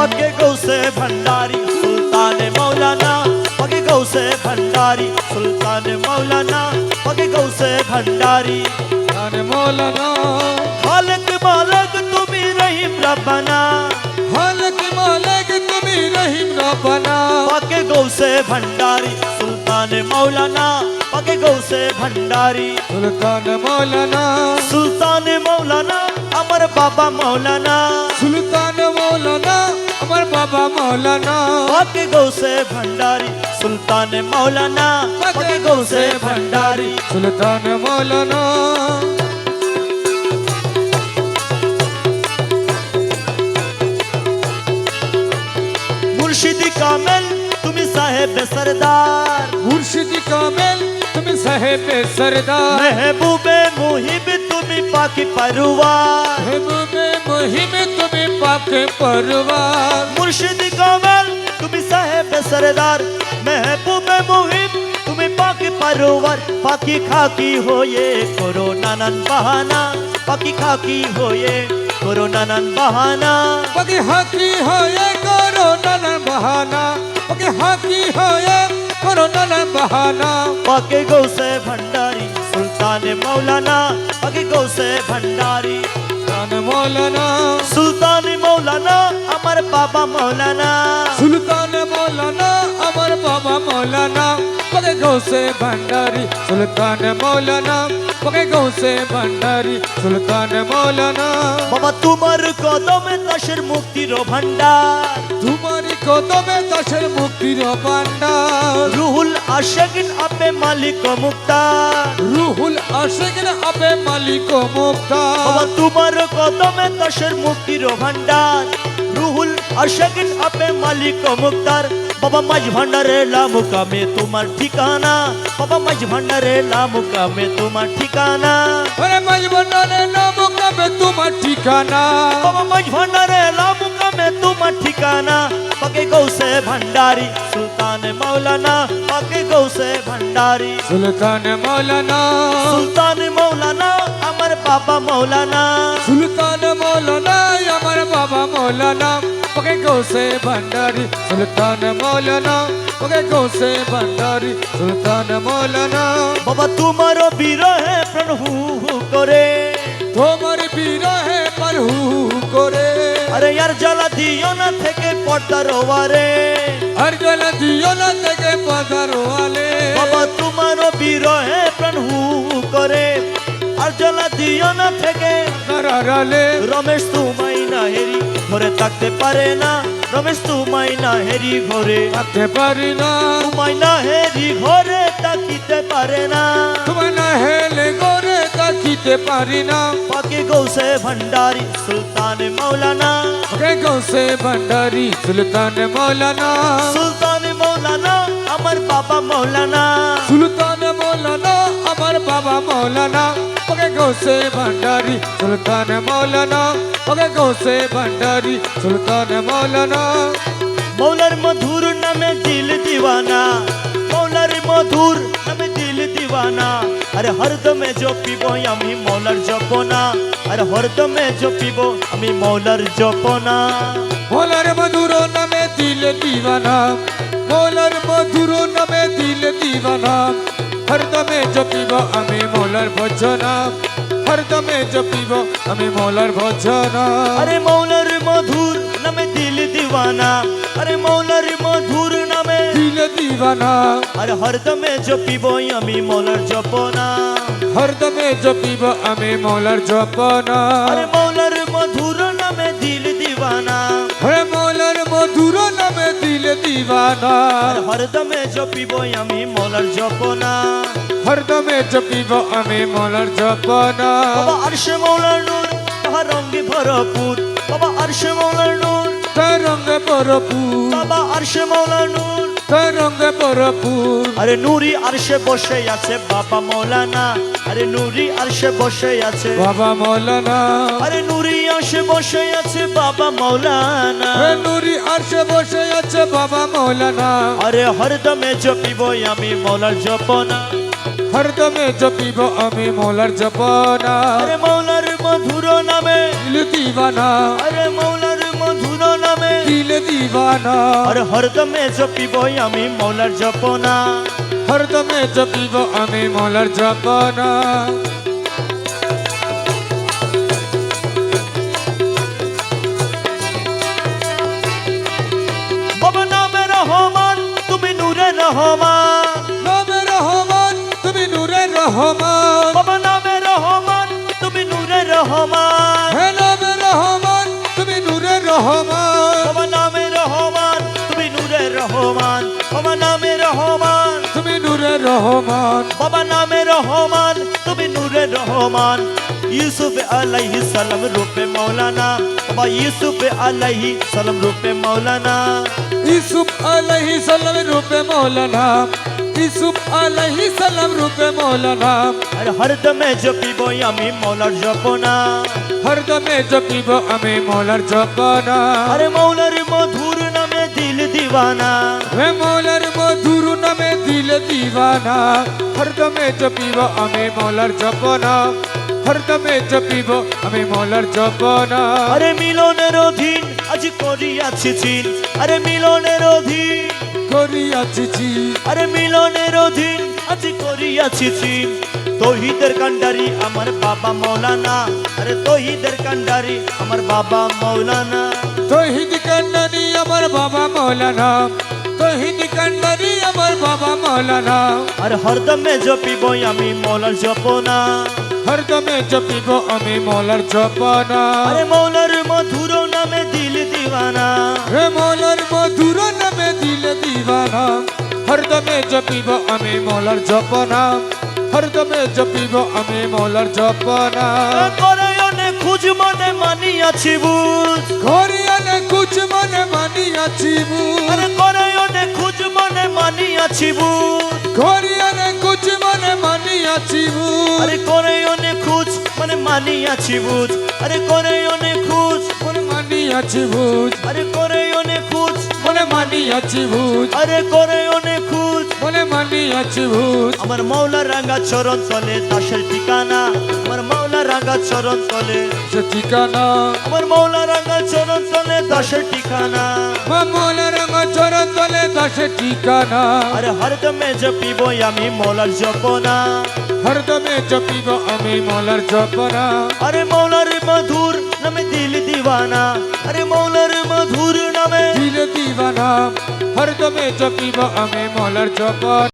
पके गौसे भंडारी सुल्तान मौलाना पके गौसे भंडारी सुल्तान मौलाना पके गौसे भंडारी सुल्तान मौलाना खालिक मालिक तुम्ही रहीम रब्बाना खालिक मालिक तुम्ही रहीम रब्बाना पके गौसे भंडारी सुल्तान मौलाना पके गौसे भंडारी सुल्तान मौलाना सुल्तान मौलाना अमर बाबा मौलाना सुल्तान मौलाना अमर बाबा मौलाना पके गौसे भंडारी सुल्तान मौलाना पके गौसे भंडारी सुल्तान मौलाना मुर्शिदी कामिल तुम्ही साहेब सरदार मुर्शिदी कामिल तुम्ही साहेब सरदार महबूबे मुहिब तुम्ही पाकी परवार महबूबे मुहिम तुम्ही पाक परवार मुर्शिदी कामिल तुम्ही साहेब सरदार महबूबे मुहिब तुम्ही पाकी परवार पाकी खाकी होये करो नानन बहाना पाकी खाकी होये करो नानन बहाना पगे हाकी होए करो नन बहाना पगे हाकी होए करो नन बहाना पके गौसे भंडारी सुल्तान मौलाना पके गौसे भंडारी सुल्तान मौलाना सुल्तान मौलाना अमर बाबा मौलाना सुल्तान मौलाना अमर बाबा मौलाना पगे गौसे भंडारी सुल्तान मौलाना पगे गौसे भंडारी सुल्तान मौलाना बाबा तुम्हार कदमे दशर मुक्तिर भांडार तुम्हारी कदमे दशर मुक्तिर भांडार रूहुल आशिकिन अपे मालिक मुक्तार रूहुल आशिकिन अपे मालिक मुक्तार बाबा तुम्हार कदमे दशर मुक्तिर भांडार रूहुल आशिकिन अपे मालिक मुक्तार बाबा मज भंडारे लामुका में तुम्हार ठिकाना बाबा मज भंडारे लामुका में तुम्हार ठिकाना अरे मज भंडारे लामुका में तुम्हार ठिकाना बाबा मज भंडारे लामुका में तुम्हार ठिकाना पके गौसे भंडारी सुल्तान मौलाना पके गौसे भंडारी सुल्तान मौलाना सुल्तान मौलाना अमर बाबा मौलाना सुल्तान मौलाना अमर बाबा मौलाना पके गौसे भंडारी सुल्तान मौलाना पके गौसे भंडारी सुल्तान मौलाना बाबा तुम्हारो बिरहे प्रण हु करे তোমার বিরহে পারহু করে अरे यार जला दियो ना থেকে পর্দার ওয়ারে আর জল দিও না থেকে পদারো আলে বাবা তোমারও বিরহে প্রাণ হু করে আর জ্বালা দিও না থেকে নারালে রমেশ তোমায় না হেরি ঘরে থাকতে পারে না রমেশ তোমায় না হেরি ঘরে থাকতে পারি না তোমায় না হেরি ঘরে তাকিতে পারে না তোমার না হেলে গোরে তাকিতে পারি না পাকে গৌসে ভণ্ডারি সুলতান মৌলানা পকে গৌসে ভণ্ডারি সুলতান মৌলানা সুলতান মৌলানা আমার বাবা মৌলানা সুলতান মৌলানা আমার বাবা মৌলানা পকে গৌসে ভণ্ডারি সুলতান মৌলানা পকে গৌসে ভণ্ডারি সুলতান মৌলানা মৌলার মধুর নামে দিল দিওয়ানা মৌলার মধুর নামে দিল দিওয়ানা আরে হরদমে জপিব আমি মৌলার জপনা আরে হরদমে জপিব আমি মৌলার জপনা মৌলার মধুর নামে দিল দিওয়ানা মৌলার মধুর নামে দিল দিওয়ানা হরদমে জপিব আমি মৌলার ভজনা হরদমে জপিব আমি মৌলার ভজনা আরে মৌলার মধুর নামে দিল দিওয়ানা আরে মৌলার মধুর নামে দিল দিওয়ানা আরে হরদমে জপিব আমি মৌলার জপনা হরদমে জপিব আমি মৌলার জপনা আরে মৌলার মধুর নামে দিল দিওয়ানা হরে মৌলার মধুর নামে দিল দিওয়ানা আর হরদমে জপিব আমি মৌলার জপনা হরদমে জপিব আমি মৌলার জপনা বাবা আরশে মৌলার নূর তাহার রঙে ভরপুর বাবা আরশে মৌলার নূর তার রঙে ভরপুর বাবা আরশে মৌলার নূর তার রঙে ভরপুর আরে নূরি আরশে বসে আছে বাবা মৌলানা আরে নূরি আরশে বসে আছে বাবা মৌলানা আরে নূরি আরশে বসে আছে বাবা মৌলানা হে নুরি আরশে বসে আছে বাবা মৌলানা আরে হরদমে জপিব আমি মৌলার জপনা হরদমে জপিব আমি মৌলার জপনা আরে মৌলার মধুর নামে দিল দিওয়ানা আরে মৌলার মধুর নামে দিল দিবানা আর হরদমে জপিব আমি মৌলার জপনা হরদমে জপিব আমি মৌলার জপনা বাবা নামে রহমান তুমি নূরে রহমান নামে রহমান তুমি নূরে রহমান বাবা নামে রহমান তুমি নূরে রহমান হে নামে রহমান তুমি নূরে রহমান বাবা নামে রহমান তুমি নূরে রহমান বাবা নামে রহমান তুমি নূরে রহমান বাবা নামে রহমান তুমি নূরে রহমান ইউসুফ আলাইহি সালাম রূপে মৌলানা বাবা ইউসুফ আলাইহি সালাম রূপে মৌলানা ইউসুফ আলাইহিস সালাম রূপে মৌলানা ইউসুফ আলাইহিস সালাম রূপে মৌলানা আর হরদমে জপিব আমি মৌলার জপনা হরদমে জপিব আমি মৌলার জপনা আরে মৌলার মধুর নামে দিল দিওয়ানা হে মৌলার মধুর নামে দিল দিবানা হরদমে জপিব আমি মৌলার জপনা হরদমে জপিব আমি মৌলার জপনা আরে মিলনের অধীন আজ করিয়াছি চিন আরে মিলনের অধীন করিয়াছি জি আরে মিলনের অধীন আজ করিয়াছি চিন তৌহিদের কান্ডারি আমার বাবা মৌলানা আরে তৌহিদের কান্ডারি আমার বাবা মৌলানা তৌহিদ কান্ডারি আমার বাবা মৌলানা তৌহিদ কান্ডারি আমার বাবা মৌলানা আর হরদমে জপিব আমি মৌলার জপনা হরদমে জপিব আমি মৌলার জপনা আরে মৌলার মধুর নামে দিল দিওয়ানা হে মৌলার মধুর নামে দিল দিবানা হরদমে জপিব আমি মৌলার জপনা হরদমে জপিব আমি মৌলার জপনা করে অনেক খুঁজ মনে মানিয়াছি বুঝ ঘরিয়ানে কুচ মনে মানিয়াছি আরে করে অনেক খুঁজ মনে মানিয়াছি বুঝ ঘরিয়ানে কুচ মনে মানিয়াছি আরে করে অনেক খুঁজ মানে মানিয়াছি বুঝ আরে করে অনেক খুঁজ মনে মানিয়াছি বুঝ আরে করে অনেক খুঁজ মনে মানিয়াছি বুঝ আরে করে অনেক খুঁজ মনে মানিয়াছি বুঝ আমার মৌলা রাঙ্গা চরণ তলে দাসের ঠিকানা আমার মৌলা রাঙ্গা চরণ তলে সে ঠিকানা আমার মৌলা রাঙ্গা চরণ তলে দাসের ঠিকানা মৌলা রঙ চরণ তলে দশে ঠিকানা আরে হরদমে জপিব আমি মৌলার জপনা হরদমে জপিব আমি মৌলার জপনা আরে মৌলার মধুর নামে দিল দিওয়ানা আরে মৌলার মধুর নামে দিল দিবানা হরদমে জপিব আমি মৌলার জপনা